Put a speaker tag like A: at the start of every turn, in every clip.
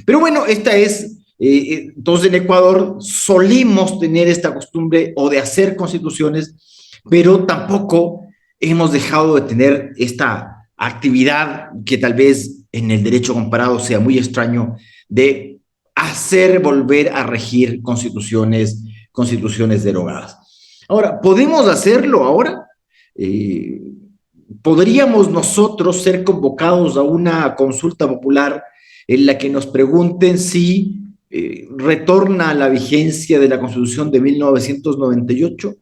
A: Pero bueno, entonces en Ecuador solemos tener esta costumbre o de hacer constituciones, pero tampoco hemos dejado de tener esta actividad que tal vez en el derecho comparado sea muy extraño de hacer volver a regir constituciones derogadas. Ahora, ¿podemos hacerlo ahora? Eh, ¿Podríamos nosotros ser convocados a una consulta popular en la que nos pregunten si retorna a la vigencia de la Constitución de 1998?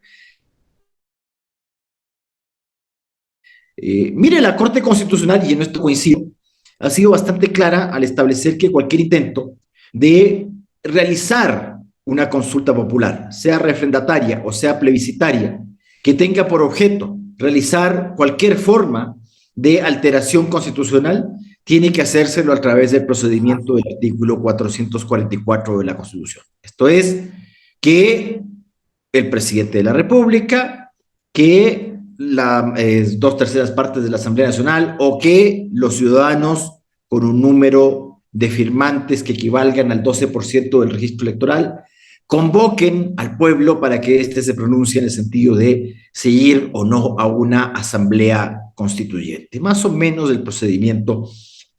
A: Mire, la Corte Constitucional, y en esto coincido, ha sido bastante clara al establecer que cualquier intento de realizar una consulta popular, sea refrendataria o sea plebiscitaria, que tenga por objeto realizar cualquier forma de alteración constitucional, tiene que hacérselo a través del procedimiento del artículo 444 de la Constitución. Esto es, que el presidente de la República, que dos terceras partes de la Asamblea Nacional o que los ciudadanos con un número de firmantes que equivalgan al 12% del registro electoral convoquen al pueblo para que éste se pronuncie en el sentido de seguir o no a una asamblea constituyente. Más o menos el procedimiento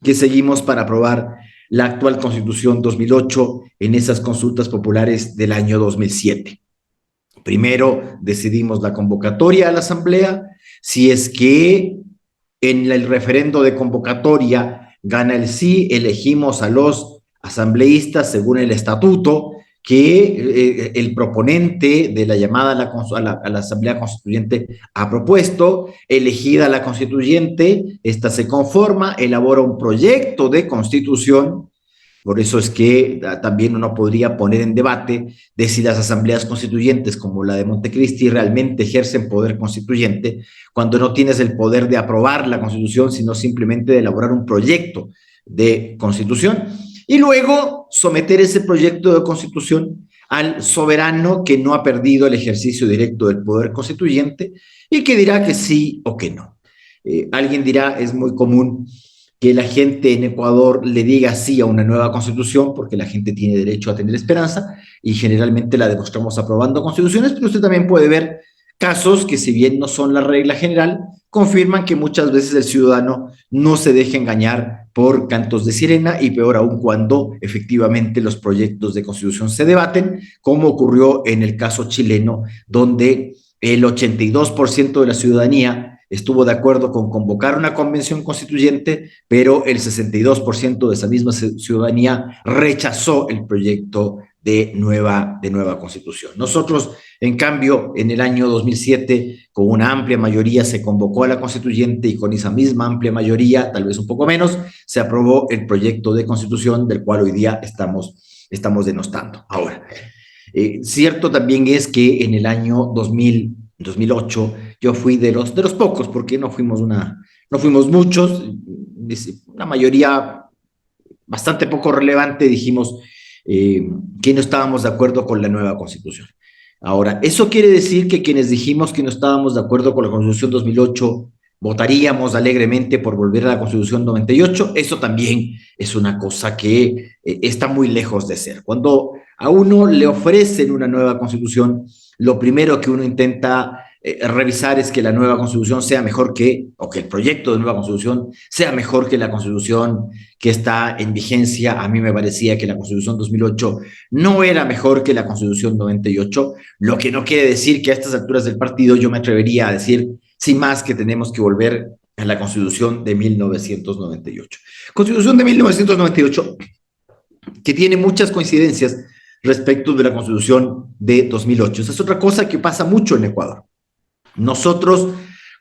A: que seguimos para aprobar la actual Constitución 2008 en esas consultas populares del año 2007. Primero decidimos la convocatoria a la asamblea. Si es que en el referendo de convocatoria gana el sí, elegimos a los asambleístas según el estatuto que el proponente de la llamada a la Asamblea Constituyente ha propuesto. Elegida la constituyente, esta se conforma, elabora un proyecto de constitución. Por eso es que también uno podría poner en debate de si las asambleas constituyentes como la de Montecristi realmente ejercen poder constituyente cuando no tienes el poder de aprobar la constitución, sino simplemente de elaborar un proyecto de constitución y luego someter ese proyecto de constitución al soberano que no ha perdido el ejercicio directo del poder constituyente y que dirá que sí o que no. Alguien dirá, es muy común que la gente en Ecuador le diga sí a una nueva constitución, porque la gente tiene derecho a tener esperanza, y generalmente la demostramos aprobando constituciones, pero usted también puede ver casos que, si bien no son la regla general, confirman que muchas veces el ciudadano no se deja engañar por cantos de sirena, y peor aún cuando efectivamente los proyectos de constitución se debaten, como ocurrió en el caso chileno, donde el 82% de la ciudadanía estuvo de acuerdo con convocar una convención constituyente, pero el 62% de esa misma ciudadanía rechazó el proyecto de nueva constitución. Nosotros, en cambio, en el año 2007, con una amplia mayoría se convocó a la constituyente y con esa misma amplia mayoría, tal vez un poco menos, se aprobó el proyecto de constitución del cual hoy día estamos denostando. Ahora, cierto también es que en el año 2008 yo fui de los pocos, porque no fuimos muchos, una mayoría bastante poco relevante, dijimos que no estábamos de acuerdo con la nueva constitución. Ahora, ¿eso quiere decir que quienes dijimos que no estábamos de acuerdo con la constitución 2008 votaríamos alegremente por volver a la constitución 98? Eso también es una cosa que está muy lejos de ser. Cuando a uno le ofrecen una nueva constitución, lo primero que uno intenta revisar es que la nueva constitución sea mejor o que el proyecto de nueva constitución sea mejor que la constitución que está en vigencia. A mí me parecía que la constitución 2008 no era mejor que la constitución 98, lo que no quiere decir que a estas alturas del partido yo me atrevería a decir, sin más, que tenemos que volver a la constitución de 1998. Constitución de 1998 que tiene muchas coincidencias respecto de la constitución de 2008. Esa es otra cosa que pasa mucho en Ecuador. Nosotros,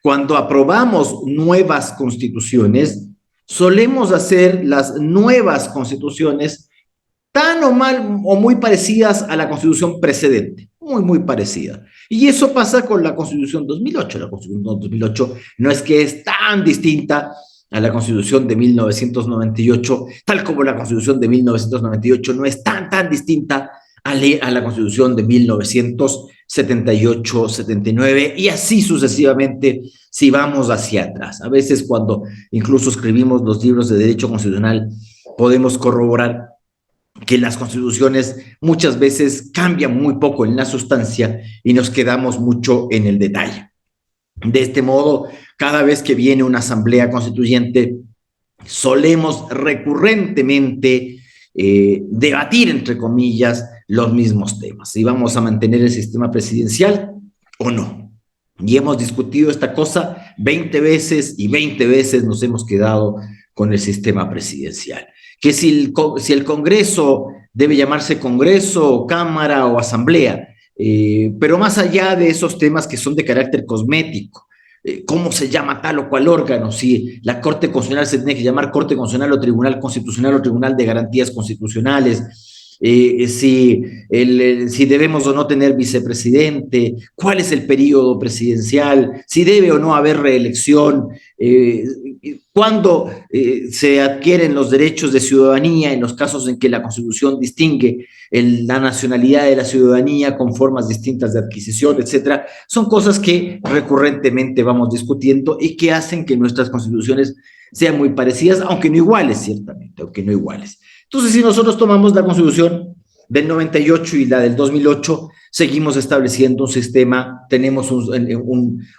A: cuando aprobamos nuevas constituciones, solemos hacer las nuevas constituciones tan o mal o muy parecidas a la constitución precedente, muy parecida. Y eso pasa con la constitución 2008. La constitución 2008 no es que es tan distinta a la constitución de 1998, tal como la constitución de 1998 no es tan distinta a la constitución de 1978, 79 y así sucesivamente si vamos hacia atrás. A veces cuando incluso escribimos los libros de derecho constitucional podemos corroborar que las constituciones muchas veces cambian muy poco en la sustancia y nos quedamos mucho en el detalle. De este modo, cada vez que viene una asamblea constituyente, solemos recurrentemente debatir, entre comillas, los mismos temas. Si vamos a mantener el sistema presidencial o no. Y hemos discutido esta cosa 20 veces y 20 veces nos hemos quedado con el sistema presidencial. Que si el Congreso debe llamarse Congreso, Cámara o Asamblea, pero más allá de esos temas que son de carácter cosmético, cómo se llama tal o cual órgano, si la Corte Constitucional se tiene que llamar Corte Constitucional o Tribunal Constitucional o Tribunal de Garantías Constitucionales, si debemos o no tener vicepresidente, cuál es el periodo presidencial, si debe o no haber reelección, cuándo se adquieren los derechos de ciudadanía en los casos en que la Constitución distingue la nacionalidad de la ciudadanía con formas distintas de adquisición, etcétera. Son cosas que recurrentemente vamos discutiendo y que hacen que nuestras constituciones sean muy parecidas, aunque no iguales, ciertamente, aunque no iguales. Entonces, si nosotros tomamos la Constitución del 98 y la del 2008, seguimos estableciendo un sistema, tenemos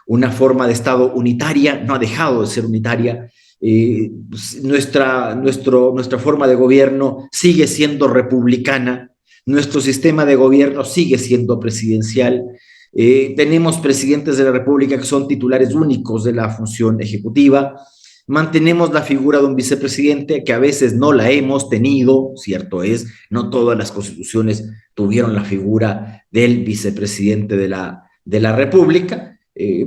A: una forma de Estado unitaria, no ha dejado de ser unitaria, nuestra forma de gobierno sigue siendo republicana, nuestro sistema de gobierno sigue siendo presidencial, tenemos presidentes de la República que son titulares únicos de la función ejecutiva, mantenemos la figura de un vicepresidente que a veces no la hemos tenido, cierto es, no todas las constituciones tuvieron la figura del vicepresidente de la República,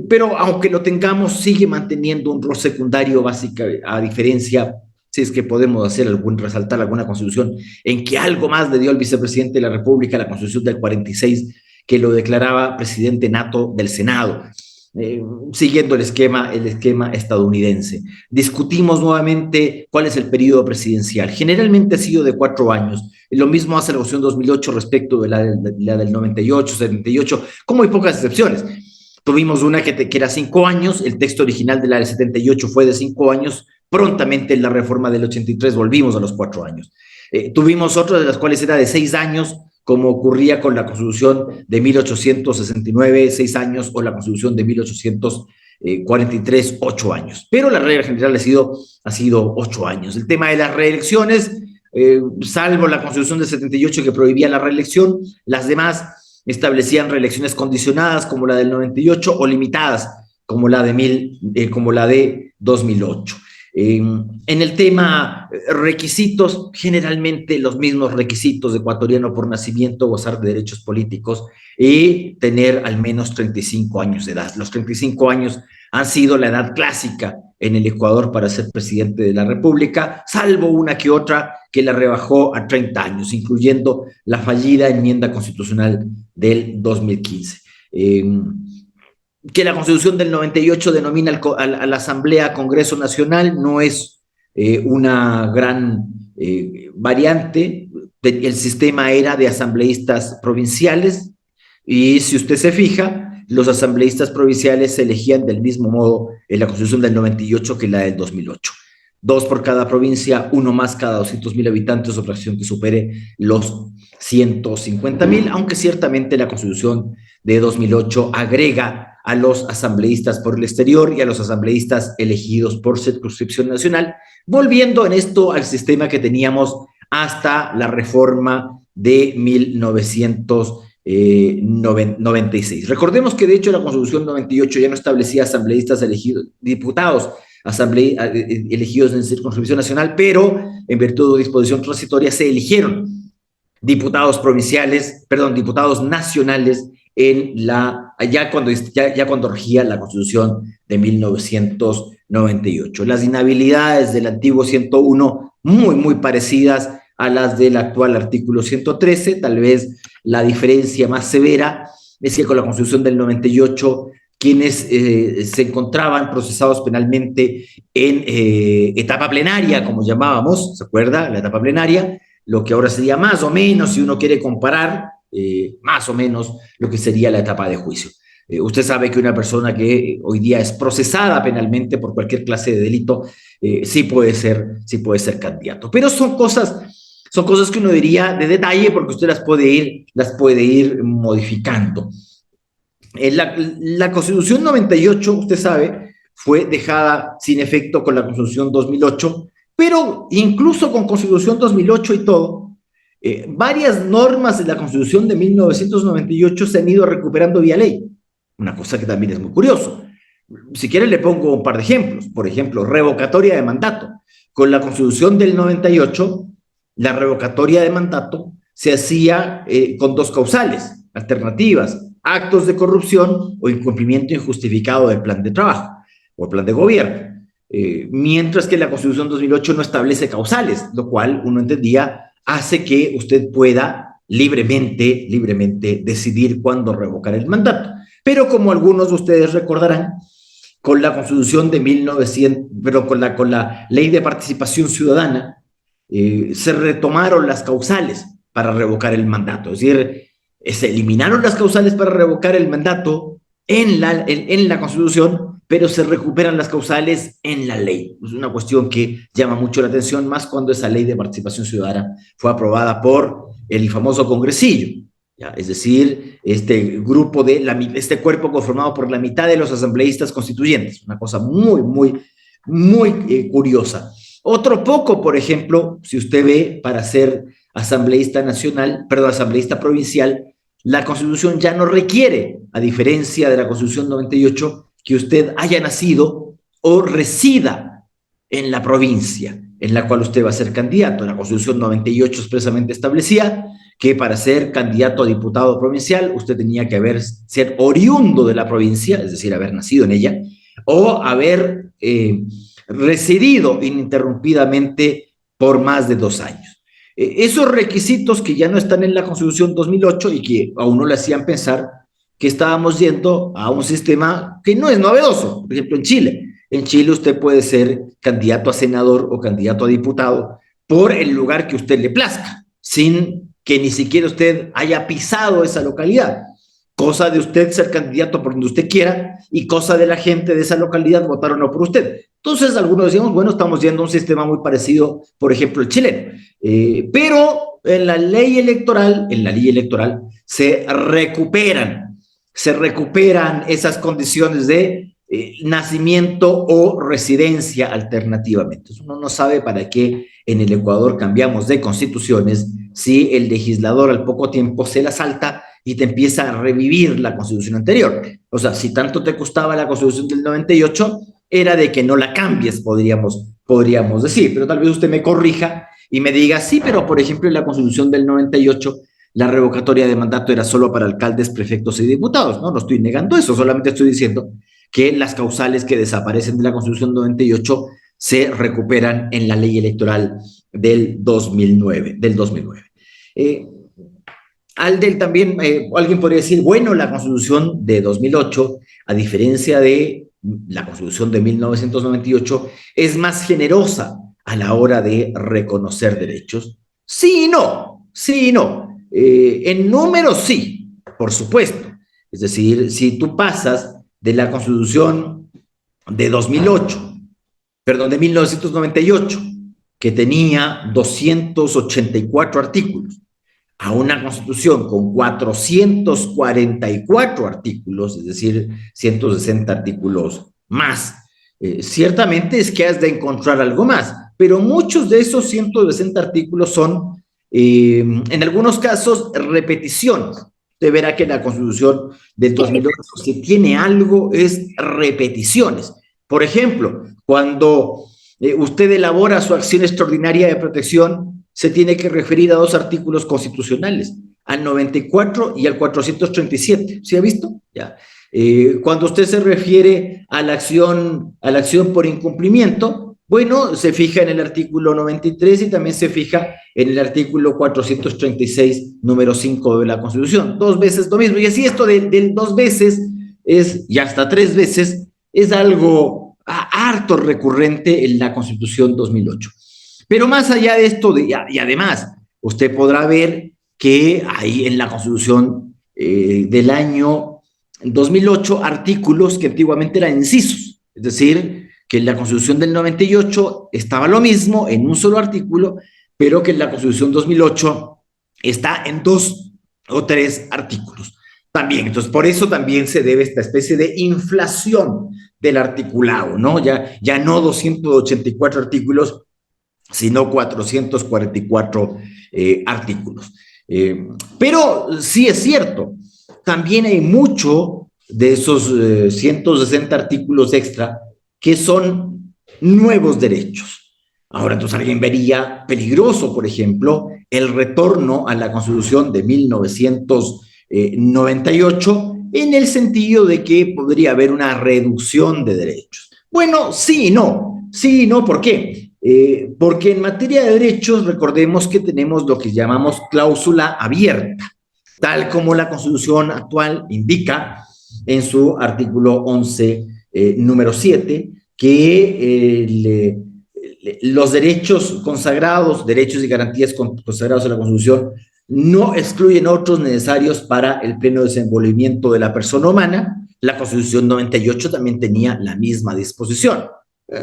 A: pero aunque lo tengamos, sigue manteniendo un rol secundario básico, a diferencia, si es que podemos resaltar alguna constitución en que algo más le dio al vicepresidente de la República, la Constitución del 46, que lo declaraba presidente nato del Senado. Siguiendo el esquema estadounidense. Discutimos nuevamente cuál es el periodo presidencial. Generalmente ha sido de 4 años. Lo mismo hace la Constitución 2008 respecto de la del 98, 78, con muy pocas excepciones. Tuvimos una que era 5 años, el texto original de la del 78 fue de 5 años, prontamente en la reforma del 83 volvimos a los 4 años. Tuvimos otra de las cuales era de 6 años, como ocurría con la Constitución de 1869, 6 años, o la Constitución de 1843, 8 años. Pero la regla general ha sido 8 años. El tema de las reelecciones, salvo la Constitución del 78 que prohibía la reelección, las demás establecían reelecciones condicionadas como la del 98 o limitadas como la de 2008. En el tema requisitos, generalmente los mismos requisitos de ecuatoriano por nacimiento, gozar de derechos políticos y tener al menos 35 años de edad. Los 35 años han sido la edad clásica en el Ecuador para ser presidente de la República, salvo una que otra que la rebajó a 30 años, incluyendo la fallida enmienda constitucional del 2015. Que la Constitución del 98 denomina a la Asamblea Congreso Nacional no es una gran variante. El sistema era de asambleístas provinciales y si usted se fija, los asambleístas provinciales se elegían del mismo modo en la Constitución del 98 que la del 2008. 2 por cada provincia, 1 más cada 200.000 habitantes o fracción que supere los 150.000, aunque ciertamente la Constitución de 2008 agrega a los asambleístas por el exterior y a los asambleístas elegidos por circunscripción nacional, volviendo en esto al sistema que teníamos hasta la reforma de 1996. Recordemos que de hecho la Constitución 98 ya no establecía asambleístas elegidos, diputados elegidos en circunscripción nacional, pero en virtud de disposición transitoria se eligieron diputados nacionales ya cuando regía la Constitución de 1998. Las inhabilidades del antiguo 101 muy parecidas a las del actual artículo 113, tal vez la diferencia más severa es que con la Constitución del 98 quienes se encontraban procesados penalmente en etapa plenaria, como llamábamos, ¿se acuerda? La etapa plenaria, lo que ahora sería más o menos, si uno quiere comparar, más o menos lo que sería la etapa de juicio. Usted sabe que una persona que hoy día es procesada penalmente por cualquier clase de delito, sí puede ser candidato. Pero son cosas son cosas que uno diría de detalle porque usted las puede ir modificando. La Constitución 98, usted sabe, fue dejada sin efecto con la Constitución 2008, pero incluso con Constitución 2008 y todo, varias normas de la Constitución de 1998 se han ido recuperando vía ley, una cosa que también es muy curioso. Si quiere le pongo un par de ejemplos. Por ejemplo, revocatoria de mandato. Con la Constitución del 98, la revocatoria de mandato se hacía con dos causales alternativas: actos de corrupción o incumplimiento injustificado del plan de trabajo o el plan de gobierno. Mientras que la Constitución 2008 no establece causales, lo cual uno entendía hace que usted pueda libremente decidir cuándo revocar el mandato. Pero como algunos de ustedes recordarán, con la Constitución de 1900, pero con la Ley de Participación Ciudadana, se retomaron las causales para revocar el mandato. Es decir, se eliminaron las causales para revocar el mandato en la Constitución, pero se recuperan las causales en la ley. Es una cuestión que llama mucho la atención, más cuando esa Ley de Participación Ciudadana fue aprobada por el famoso Congresillo. ¿Ya? Es decir, este cuerpo conformado por la mitad de los asambleístas constituyentes, una cosa muy curiosa. Otro poco, por ejemplo, si usted ve, para ser asambleísta provincial, la Constitución ya no requiere, a diferencia de la Constitución 98, que usted haya nacido o resida en la provincia en la cual usted va a ser candidato. La Constitución 98 expresamente establecía que para ser candidato a diputado provincial usted tenía que ser oriundo de la provincia, es decir, haber nacido en ella, o haber residido ininterrumpidamente por más de 2 años. Esos requisitos que ya no están en la Constitución 2008 y que a uno le hacían pensar que estábamos yendo a un sistema que no es novedoso. Por ejemplo, en Chile. En Chile usted puede ser candidato a senador o candidato a diputado por el lugar que usted le plazca, sin que ni siquiera usted haya pisado esa localidad. Cosa de usted ser candidato por donde usted quiera y cosa de la gente de esa localidad votar o no por usted. Entonces algunos decíamos, bueno, estamos yendo a un sistema muy parecido, por ejemplo, el chileno. Pero en la ley electoral se recuperan esas condiciones de nacimiento o residencia alternativamente. Uno no sabe para qué en el Ecuador cambiamos de constituciones si el legislador al poco tiempo se la salta y te empieza a revivir la constitución anterior. O sea, si tanto te costaba la constitución del 98, era de que no la cambies, podríamos decir. Pero tal vez usted me corrija y me diga, sí, pero por ejemplo en la constitución del 98 la revocatoria de mandato era solo para alcaldes, prefectos y diputados. No estoy negando eso, solamente estoy diciendo que las causales que desaparecen de la Constitución 98 se recuperan en la ley electoral del 2009. También alguien podría decir, bueno, la Constitución de 2008, a diferencia de la Constitución de 1998, es más generosa a la hora de reconocer derechos. Sí y no. En números sí, por supuesto. Es decir, si tú pasas de la Constitución de 1998, que tenía 284 artículos, a una Constitución con 444 artículos, es decir, 160 artículos más, ciertamente es que has de encontrar algo más, pero muchos de esos 160 artículos son, en algunos casos, repeticiones. Usted verá que la Constitución del 2008, si tiene algo, es repeticiones. Por ejemplo, cuando usted elabora su acción extraordinaria de protección, se tiene que referir a 2 artículos constitucionales, al 94 y al 437. ¿Sí ha visto? Ya. Cuando usted se refiere a la acción por incumplimiento, bueno, se fija en el artículo 93 y también se fija en el artículo 436, número 5 de la Constitución. 2 veces lo mismo. Y así esto de 2 veces y hasta 3 veces es algo harto recurrente en la Constitución 2008. Pero más allá de esto, y además, usted podrá ver que hay en la Constitución del año 2008 artículos que antiguamente eran incisos, es decir, que en la Constitución del 98 estaba lo mismo en un solo artículo, pero que en la Constitución 2008 está en 2 o 3 artículos. También, entonces, por eso también se debe esta especie de inflación del articulado, ¿no? Ya no 284 artículos, sino 444 artículos. Pero sí es cierto, también hay mucho de esos 160 artículos extra que son nuevos derechos. Ahora, entonces alguien vería peligroso, por ejemplo, el retorno a la Constitución de 1998 en el sentido de que podría haber una reducción de derechos. Bueno, sí y no, ¿por qué? Porque en materia de derechos recordemos que tenemos lo que llamamos cláusula abierta, tal como la Constitución actual indica en su artículo 11, número 7, que los derechos consagrados, derechos y garantías consagrados en la Constitución, no excluyen otros necesarios para el pleno desenvolvimiento de la persona humana. La Constitución 98 también tenía la misma disposición.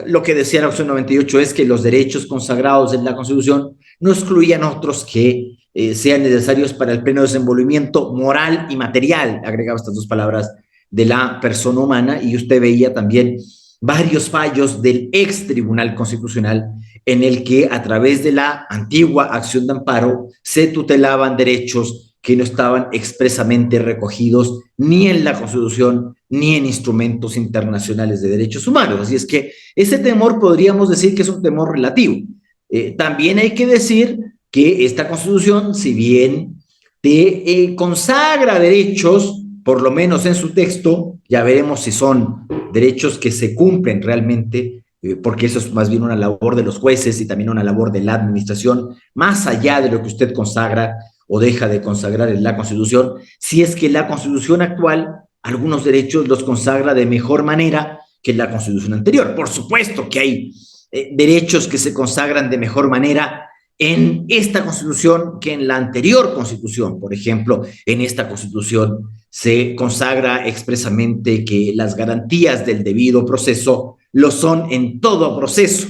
A: Lo que decía la Constitución 98 es que los derechos consagrados en la Constitución no excluían otros que sean necesarios para el pleno desenvolvimiento moral y material, agregaba estas 2 palabras, de la persona humana, y usted veía también varios fallos del ex Tribunal Constitucional en el que a través de la antigua acción de amparo se tutelaban derechos que no estaban expresamente recogidos ni en la Constitución ni en instrumentos internacionales de derechos humanos. Así es que ese temor podríamos decir que es un temor relativo. También hay que decir que esta Constitución, si bien te consagra derechos, por lo menos en su texto, ya veremos si son derechos que se cumplen realmente, porque eso es más bien una labor de los jueces y también una labor de la administración, más allá de lo que usted consagra o deja de consagrar en la Constitución, si es que la Constitución actual algunos derechos los consagra de mejor manera que la Constitución anterior. Por supuesto que hay derechos que se consagran de mejor manera en esta Constitución que en la anterior Constitución. Por ejemplo, en esta Constitución se consagra expresamente que las garantías del debido proceso lo son en todo proceso,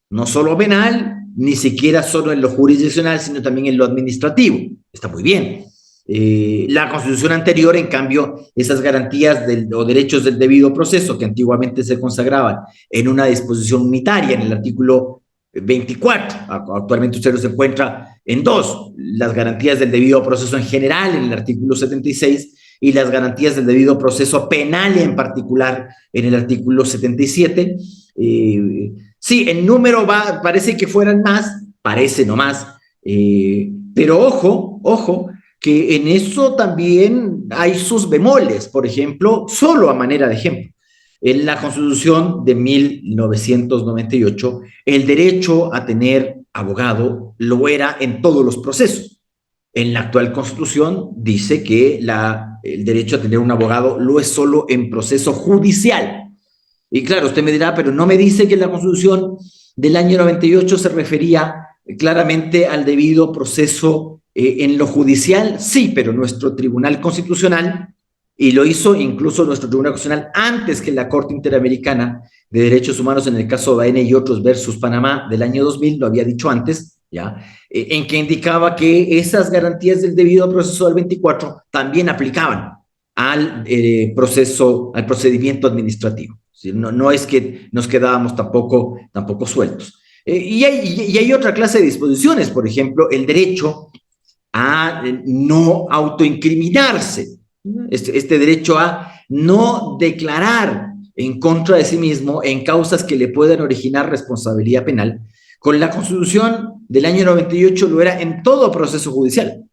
A: no solo penal, ni siquiera solo en lo jurisdiccional, sino también en lo administrativo. Está muy bien. La Constitución anterior, en cambio, esas garantías o derechos del debido proceso que antiguamente se consagraban en una disposición unitaria, en el artículo 24, actualmente usted los encuentra en 2, las garantías del debido proceso en general en el artículo 76 y las garantías del debido proceso penal en particular en el artículo 77. Sí, en número parece que fueran más, parece nomás, pero ojo, que en eso también hay sus bemoles. Por ejemplo, solo a manera de ejemplo, en la Constitución de 1998, el derecho a tener abogado lo era en todos los procesos. En la actual Constitución dice que el derecho a tener un abogado lo es solo en proceso judicial. Y claro, usted me dirá, pero no me dice que la Constitución del año 98 se refería claramente al debido proceso en lo judicial. Sí, pero nuestro Tribunal Constitucional, y lo hizo incluso nuestro Tribunal Constitucional antes que la Corte Interamericana de Derechos Humanos en el caso de Baena y otros versus Panamá del año 2000, lo había dicho antes, ¿ya? En que indicaba que esas garantías del debido proceso del 24 también aplicaban al procedimiento administrativo. No es que nos quedábamos tampoco sueltos. Y hay otra clase de disposiciones, por ejemplo, el derecho a no autoincriminarse, este derecho a no declarar en contra de sí mismo en causas que le puedan originar responsabilidad penal. Con la Constitución del año 98 lo era en todo proceso judicial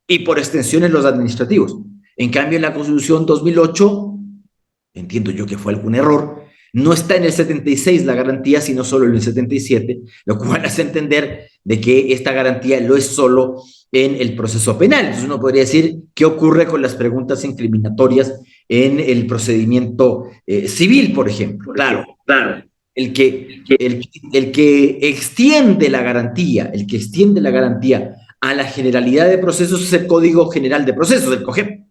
A: y por extensión en los administrativos. En cambio, en la Constitución 2008, entiendo yo que fue algún error, no está en el 76 la garantía, sino solo en el 77, lo cual hace entender de que esta garantía lo es solo en el proceso penal. Entonces uno podría decir, ¿qué ocurre con las preguntas incriminatorias en el procedimiento civil, por ejemplo? Claro. El que extiende la garantía, a la generalidad de procesos es el Código General de Procesos, el COGEP.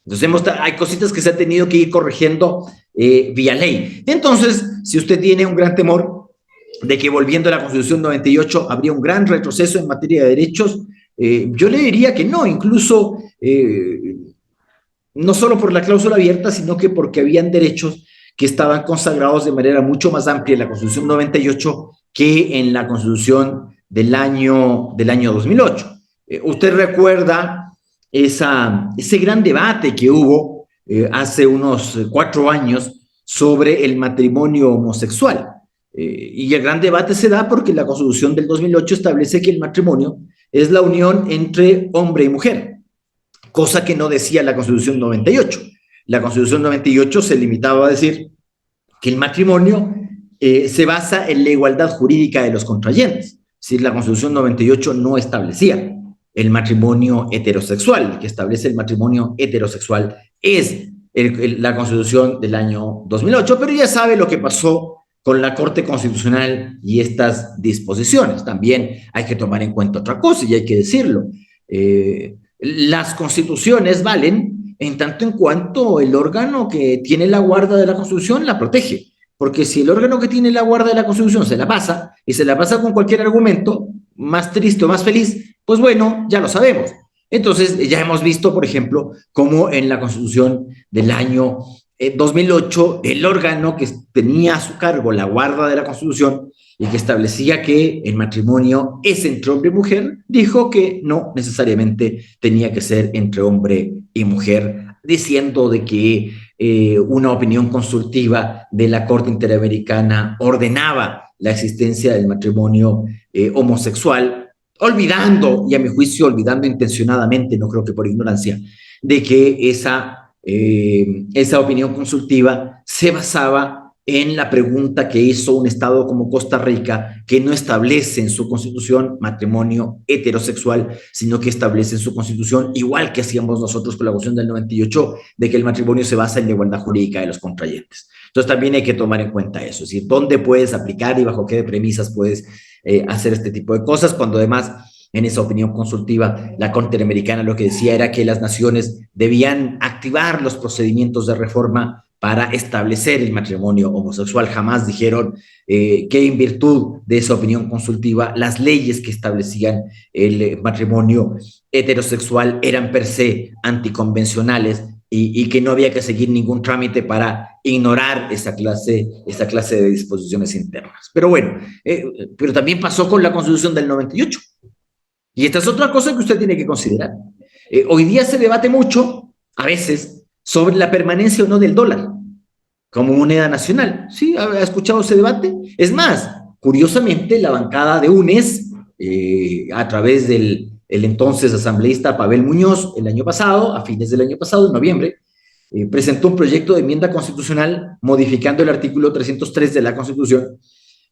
A: Entonces hay cositas que se han tenido que ir corrigiendo vía ley. Entonces, si usted tiene un gran temor de que volviendo a la Constitución 98 habría un gran retroceso en materia de derechos, yo le diría que no, incluso no solo por la cláusula abierta, sino que porque habían derechos que estaban consagrados de manera mucho más amplia en la Constitución 98 que en la Constitución del año 2008. Usted recuerda ese gran debate que hubo hace unos 4 años sobre el matrimonio homosexual. Y el gran debate se da porque la Constitución del 2008 establece que el matrimonio es la unión entre hombre y mujer, cosa que no decía la Constitución 98. La Constitución 98 se limitaba a decir que el matrimonio se basa en la igualdad jurídica de los contrayentes. Es decir, la Constitución 98 no establecía el matrimonio heterosexual. El que establece el matrimonio heterosexual es la Constitución del año 2008, pero ya sabe lo que pasó con la Corte Constitucional y estas disposiciones. También hay que tomar en cuenta otra cosa y hay que decirlo. Las constituciones valen en tanto en cuanto el órgano que tiene la guarda de la Constitución la protege. Porque si el órgano que tiene la guarda de la Constitución se la pasa, y se la pasa con cualquier argumento, más triste o más feliz, pues bueno, ya lo sabemos. Entonces, ya hemos visto, por ejemplo, cómo en la Constitución del año 2008, el órgano que tenía a su cargo la guarda de la Constitución y que establecía que el matrimonio es entre hombre y mujer, dijo que no necesariamente tenía que ser entre hombre y mujer, diciendo de que una opinión consultiva de la Corte Interamericana ordenaba la existencia del matrimonio homosexual, olvidando, y a mi juicio olvidando intencionadamente, no creo que por ignorancia, de que esa opinión consultiva se basaba en la pregunta que hizo un Estado como Costa Rica, que no establece en su Constitución matrimonio heterosexual, sino que establece en su Constitución, igual que hacíamos nosotros con la Constitución del 98, de que el matrimonio se basa en la igualdad jurídica de los contrayentes. Entonces también hay que tomar en cuenta eso, es decir, dónde puedes aplicar y bajo qué premisas puedes hacer este tipo de cosas, cuando además en esa opinión consultiva, la Corte Interamericana lo que decía era que las naciones debían activar los procedimientos de reforma para establecer el matrimonio homosexual. Jamás dijeron que en virtud de esa opinión consultiva, las leyes que establecían el matrimonio heterosexual eran per se anticonvencionales y que no había que seguir ningún trámite para ignorar esa clase de disposiciones internas. Pero bueno, pero también pasó con la Constitución del 98. Y esta es otra cosa que usted tiene que considerar. Hoy día se debate mucho, a veces, sobre la permanencia o no del dólar como moneda nacional. ¿Sí? ¿Ha escuchado ese debate? Es más, curiosamente, la bancada de UNES, a través del entonces asambleísta Pavel Muñoz, el año pasado, a fines del año pasado, en noviembre, presentó un proyecto de enmienda constitucional modificando el artículo 303 de la Constitución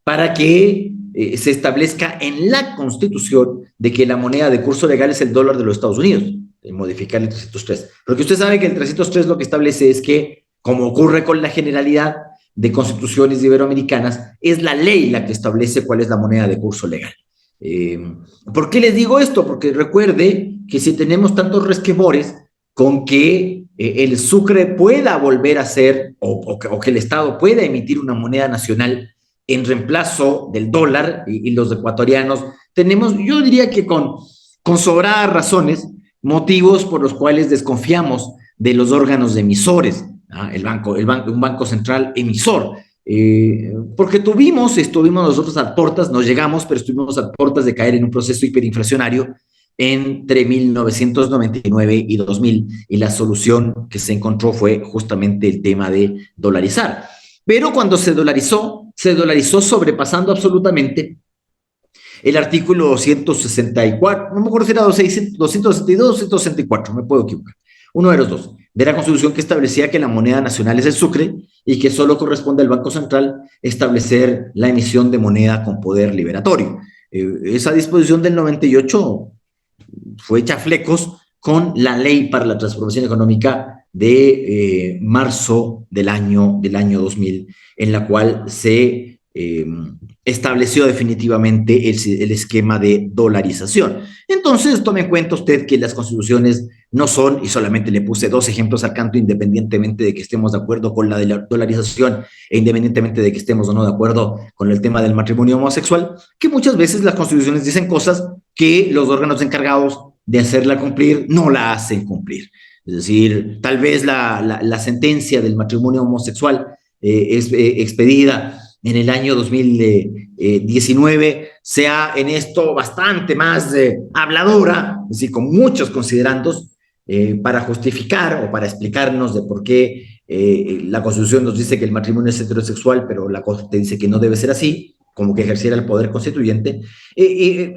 A: para que se establezca en la Constitución de que la moneda de curso legal es el dólar de los Estados Unidos, modificar el 303. Porque usted sabe que el 303 lo que establece es que, como ocurre con la generalidad de constituciones iberoamericanas, es la ley la que establece cuál es la moneda de curso legal. ¿Por qué les digo esto? Porque recuerde que si tenemos tantos resquemores con que el sucre pueda volver a ser, o que el Estado pueda emitir una moneda nacional en reemplazo del dólar, y los ecuatorianos tenemos, yo diría que con sobradas razones, motivos por los cuales desconfiamos de los órganos emisores, un banco central emisor, porque estuvimos nosotros a puertas, no llegamos, pero estuvimos a puertas de caer en un proceso hiperinflacionario entre 1999 y 2000, y la solución que se encontró fue justamente el tema de dolarizar. Pero cuando se dolarizó sobrepasando absolutamente el artículo 264, no me acuerdo si era 262 o 264, me puedo equivocar, uno de los dos, de la Constitución, que establecía que la moneda nacional es el sucre y que solo corresponde al Banco Central establecer la emisión de moneda con poder liberatorio. Esa disposición del 98 fue hecha flecos con la Ley para la Transformación Económica de marzo del año 2000, en la cual se estableció definitivamente el esquema de dolarización. Entonces, tome en cuenta usted que las constituciones no son, y solamente le puse dos ejemplos al canto, independientemente de que estemos de acuerdo con la de la dolarización e independientemente de que estemos o no de acuerdo con el tema del matrimonio homosexual, que muchas veces las constituciones dicen cosas que los órganos encargados de hacerla cumplir no la hacen cumplir. Es decir, tal vez la sentencia del matrimonio homosexual es expedida en el año 2019 sea en esto bastante más habladora, es decir, con muchos considerandos para justificar o para explicarnos de por qué la Constitución nos dice que el matrimonio es heterosexual, pero la Corte dice que no debe ser así, como que ejerciera el poder constituyente,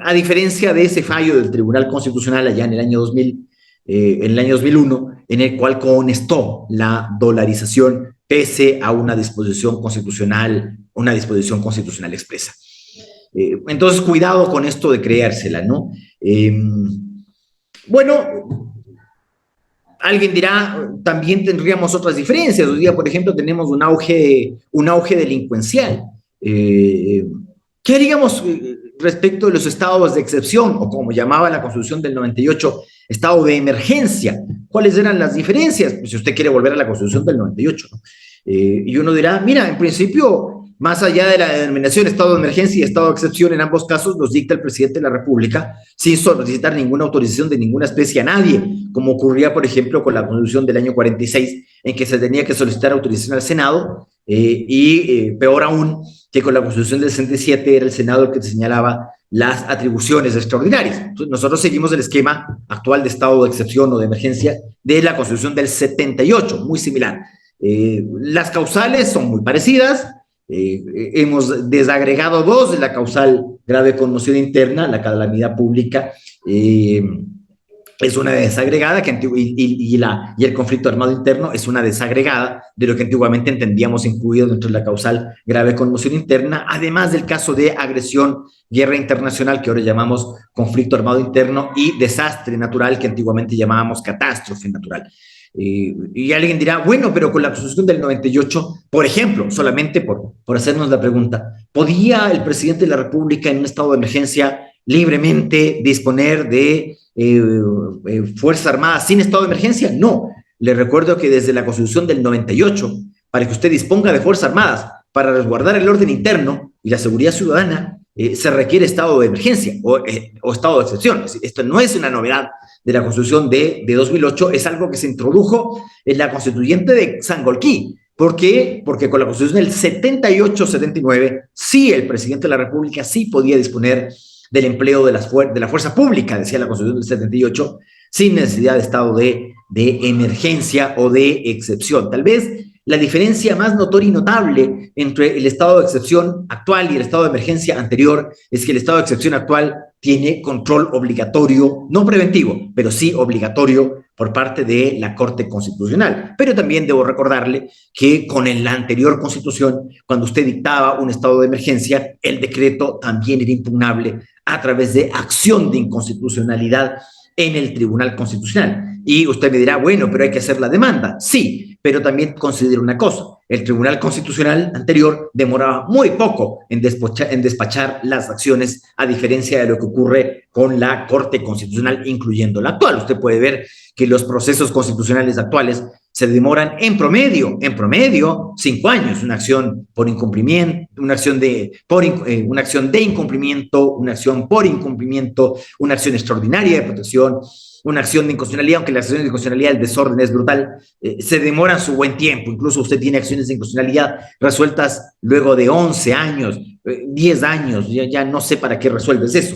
A: a diferencia de ese fallo del Tribunal Constitucional allá en el año 2000, en el año 2001, en el cual conestó la dolarización pese a una disposición constitucional expresa. Entonces, cuidado con esto de creérsela, ¿no? Bueno, alguien dirá, también tendríamos otras diferencias. Hoy día, por ejemplo, tenemos un auge delincuencial. ¿Qué haríamos respecto de los estados de excepción, o como llamaba la Constitución del 98, estado de emergencia? ¿Cuáles eran las diferencias? Pues si usted quiere volver a la Constitución del 98, ¿no? Y uno dirá, mira, en principio, más allá de la denominación estado de emergencia y estado de excepción, en ambos casos los dicta el presidente de la República sin solicitar ninguna autorización de ninguna especie a nadie, como ocurría, por ejemplo, con la Constitución del año 46, en que se tenía que solicitar autorización al Senado, peor aún, que con la Constitución del 67 era el Senado el que señalaba las atribuciones extraordinarias. Entonces, nosotros seguimos el esquema actual de estado de excepción o de emergencia de la Constitución del 78, muy similar. Las causales son muy parecidas. Hemos desagregado dos de la causal grave conmoción interna, la calamidad pública, es una desagregada y el conflicto armado interno es una desagregada de lo que antiguamente entendíamos incluido dentro de la causal grave conmoción interna, además del caso de agresión, guerra internacional, que ahora llamamos conflicto armado interno, y desastre natural, que antiguamente llamábamos catástrofe natural. Y alguien dirá, bueno, pero con la Constitución del 98, por ejemplo, solamente por hacernos la pregunta, ¿podía el presidente de la República en un estado de emergencia libremente disponer de Fuerzas Armadas sin estado de emergencia? No. Le recuerdo que desde la Constitución del 98, para que usted disponga de Fuerzas Armadas para resguardar el orden interno y la seguridad ciudadana, se requiere estado de emergencia o estado de excepción. Esto no es una novedad de la Constitución de 2008, es algo que se introdujo en la constituyente de Sangolquí. ¿Por qué? Porque con la Constitución del 78-79, sí, el presidente de la República sí podía disponer del empleo de la fuerza pública, decía la Constitución del 78, sin necesidad de estado de emergencia o de excepción. Tal vez la diferencia más notoria y notable entre el estado de excepción actual y el estado de emergencia anterior es que el estado de excepción actual tiene control obligatorio, no preventivo, pero sí obligatorio por parte de la Corte Constitucional. Pero también debo recordarle que con la anterior Constitución, cuando usted dictaba un estado de emergencia, el decreto también era impugnable a través de acción de inconstitucionalidad en el Tribunal Constitucional. Y usted me dirá, bueno, pero hay que hacer la demanda. Sí, pero también considero una cosa. El Tribunal Constitucional anterior demoraba muy poco en despachar las acciones, a diferencia de lo que ocurre con la Corte Constitucional, incluyendo la actual. Usted puede ver que los procesos constitucionales actuales se demoran en promedio 5 años. Una acción por incumplimiento, una acción de incumplimiento, una acción por incumplimiento, una acción extraordinaria de protección, una acción de inconstitucionalidad, aunque la acción de inconstitucionalidad, el desorden es brutal, se demoran su buen tiempo. Incluso usted tiene acciones de inconstitucionalidad resueltas luego de 11 años, 10 años, ya no sé para qué resuelves eso.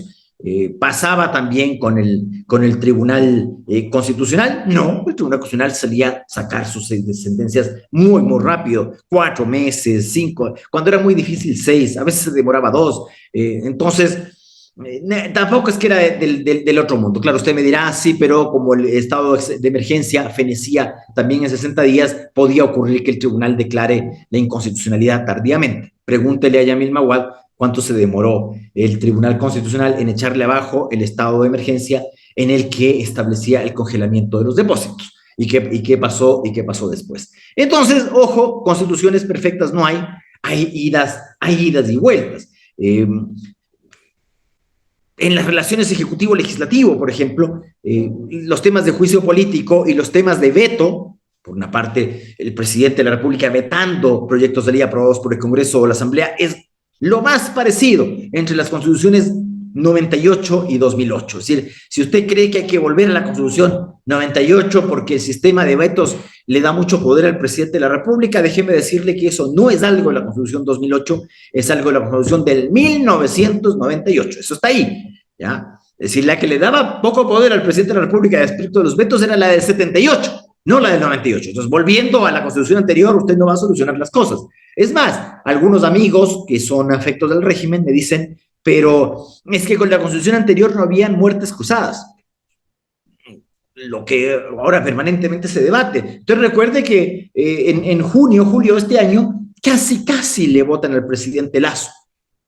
A: ¿Pasaba también con el Tribunal Constitucional? No, el Tribunal Constitucional solía sacar sus sentencias muy, muy rápido, 4 meses, 5, cuando era muy difícil 6, a veces se demoraba 2, entonces tampoco es que era del otro mundo. Claro, usted me dirá, sí, pero como el estado de emergencia fenecía también en 60 días, podía ocurrir que el tribunal declare la inconstitucionalidad tardíamente. Pregúntele a Yamil Mawad cuánto se demoró el Tribunal Constitucional en echarle abajo el estado de emergencia en el que establecía el congelamiento de los depósitos. ¿Y qué pasó después? Entonces, ojo, constituciones perfectas no hay idas y vueltas. En las relaciones ejecutivo-legislativo, por ejemplo, los temas de juicio político y los temas de veto, por una parte, el presidente de la República vetando proyectos de ley aprobados por el Congreso o la Asamblea, es lo más parecido entre las constituciones 98 y 2008. Es decir, si usted cree que hay que volver a la Constitución 98 porque el sistema de vetos le da mucho poder al presidente de la República, déjeme decirle que eso no es algo de la Constitución 2008, es algo de la Constitución del 1998. Eso está ahí, ¿ya? Es decir, la que le daba poco poder al presidente de la República respecto de los vetos era la del 78, no la del 98. Entonces, volviendo a la Constitución anterior, usted no va a solucionar las cosas. Es más, algunos amigos que son afectos del régimen me dicen, pero es que con la Constitución anterior no habían muertes cruzadas, lo que ahora permanentemente se debate. Entonces recuerde que en julio de este año, casi le votan al presidente Lasso.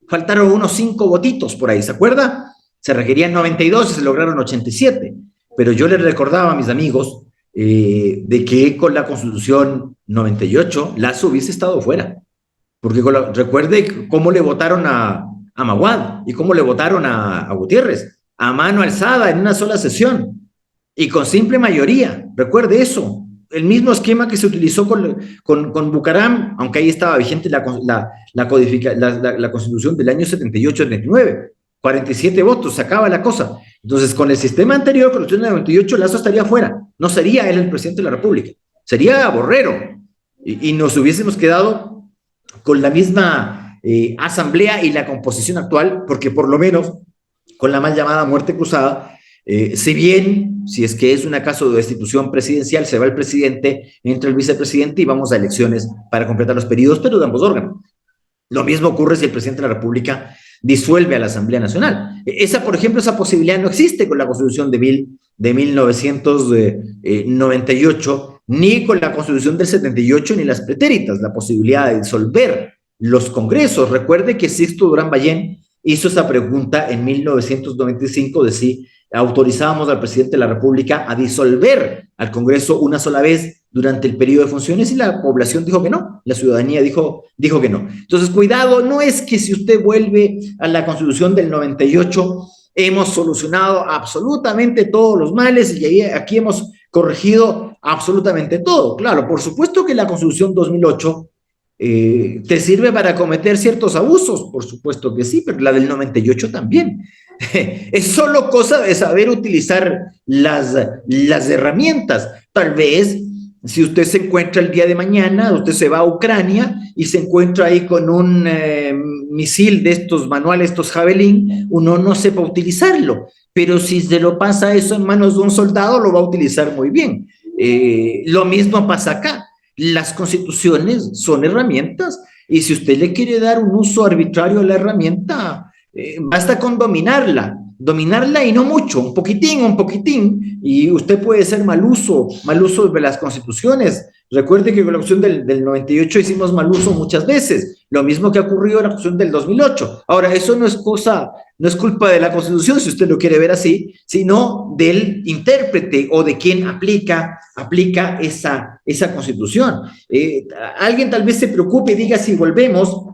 A: Faltaron unos 5 votitos por ahí, ¿se acuerda? Se requerían 92 y se lograron 87. Pero yo les recordaba a mis amigos de que con la Constitución 98 Lasso hubiese estado fuera. Porque recuerde cómo le votaron a Maguad y cómo le votaron a Gutiérrez, a mano alzada en una sola sesión y con simple mayoría. Recuerde eso. El mismo esquema que se utilizó con Bucaram, aunque ahí estaba vigente la Constitución del año 78-79. 47 votos, se acaba la cosa. Entonces, con el sistema anterior, con la Constitución del 98, Lasso estaría fuera. No sería él el presidente de la República. Sería Borrero. Y nos hubiésemos quedado con la misma asamblea y la composición actual, porque por lo menos con la mal llamada muerte cruzada, si bien, si es que es un caso de destitución presidencial, se va el presidente, entra el vicepresidente y vamos a elecciones para completar los periodos, pero de ambos órganos. Lo mismo ocurre si el presidente de la República disuelve a la Asamblea Nacional. Por ejemplo, esa posibilidad no existe con la Constitución de 1998, ni con la Constitución del 78, ni las pretéritas, la posibilidad de disolver los congresos. Recuerde que Sixto Durán Ballén hizo esa pregunta en 1995 de si autorizábamos al presidente de la República a disolver al Congreso una sola vez durante el periodo de funciones y la población dijo que no, la ciudadanía dijo que no. Entonces, cuidado, no es que si usted vuelve a la Constitución del 98 hemos solucionado absolutamente todos los males y aquí hemos corregido absolutamente todo. Claro, por supuesto que la Constitución 2008 te sirve para cometer ciertos abusos, por supuesto que sí, pero la del 98 también. Es solo cosa de saber utilizar las herramientas. Tal vez, si usted se encuentra el día de mañana, usted se va a Ucrania y se encuentra ahí con un misil de estos manuales, estos Javelin, uno no sepa utilizarlo, pero si se lo pasa eso en manos de un soldado, lo va a utilizar muy bien. Lo mismo pasa acá. Las constituciones son herramientas y si usted le quiere dar un uso arbitrario a la herramienta, basta con dominarla y no mucho, un poquitín, y usted puede hacer mal uso de las constituciones. Recuerde que con la Constitución del 98 hicimos mal uso muchas veces, lo mismo que ha ocurrido en la Constitución del 2008. Ahora, eso no es culpa de la Constitución, si usted lo quiere ver así, sino del intérprete o de quien aplica esa Constitución. Alguien tal vez se preocupe y diga, si volvemos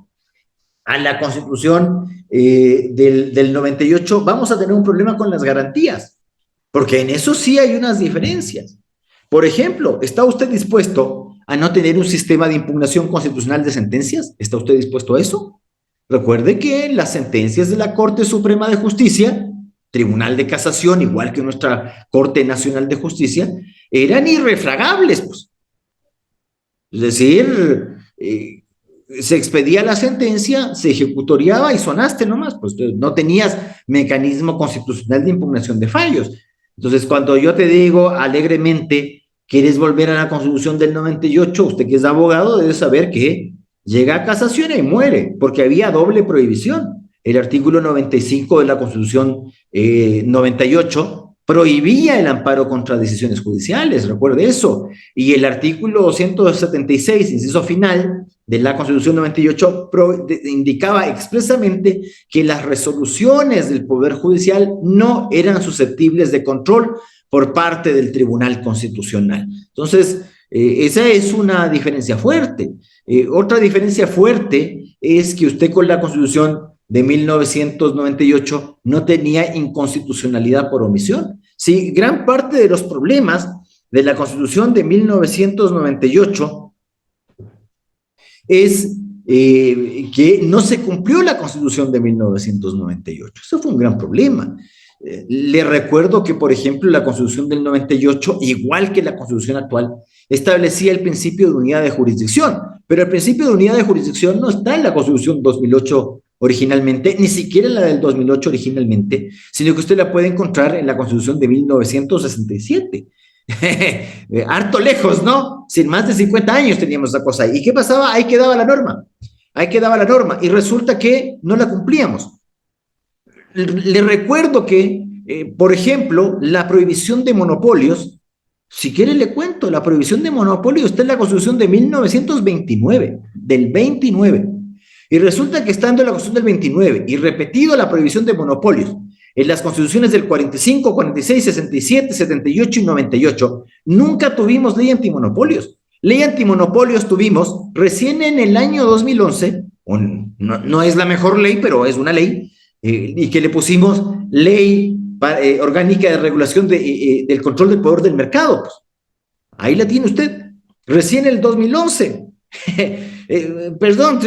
A: a la Constitución del 98, vamos a tener un problema con las garantías, porque en eso sí hay unas diferencias. Por ejemplo, ¿está usted dispuesto a no tener un sistema de impugnación constitucional de sentencias? ¿Está usted dispuesto a eso? Recuerde que las sentencias de la Corte Suprema de Justicia, Tribunal de Casación, igual que nuestra Corte Nacional de Justicia, eran irrefragables, pues. Es decir, se expedía la sentencia, se ejecutoriaba y sonaste nomás, pues no tenías mecanismo constitucional de impugnación de fallos. Entonces, cuando yo te digo alegremente, ¿quieres volver a la Constitución del 98? Usted que es abogado debe saber que llega a casación y muere, porque había doble prohibición. El artículo 95 de la Constitución 98 prohibía el amparo contra decisiones judiciales, recuerde eso, y el artículo 176, inciso final, de la Constitución 98 indicaba expresamente que las resoluciones del Poder Judicial no eran susceptibles de control por parte del Tribunal Constitucional. Entonces, esa es una diferencia fuerte. Otra diferencia fuerte es que usted con la Constitución de 1998 no tenía inconstitucionalidad por omisión. Sí, gran parte de los problemas de la Constitución de 1998 es que no se cumplió la Constitución de 1998. Eso fue un gran problema. Le recuerdo que, por ejemplo, la Constitución del 98, igual que la Constitución actual, establecía el principio de unidad de jurisdicción, pero el principio de unidad de jurisdicción no está en la Constitución 2008 originalmente, ni siquiera en la del 2008 originalmente, sino que usted la puede encontrar en la Constitución de 1967. Harto lejos, ¿no? Sin más de 50 años teníamos esa cosa ahí. ¿Y qué pasaba? Ahí quedaba la norma. Ahí quedaba la norma. Y resulta que no la cumplíamos. Le recuerdo que, por ejemplo, la prohibición de monopolios, si quiere le cuento, la prohibición de monopolios está en la Constitución de 1929, del 29. Y resulta que estando en la Constitución del 29 y repetido la prohibición de monopolios en las constituciones del 45, 46, 67, 78 y 98, nunca tuvimos ley antimonopolios. Ley antimonopolios tuvimos recién en el año 2011, no es la mejor ley, pero es una ley, y que le pusimos ley orgánica de regulación del control del poder del mercado. Pues, ahí la tiene usted, recién en el 2011. Perdón,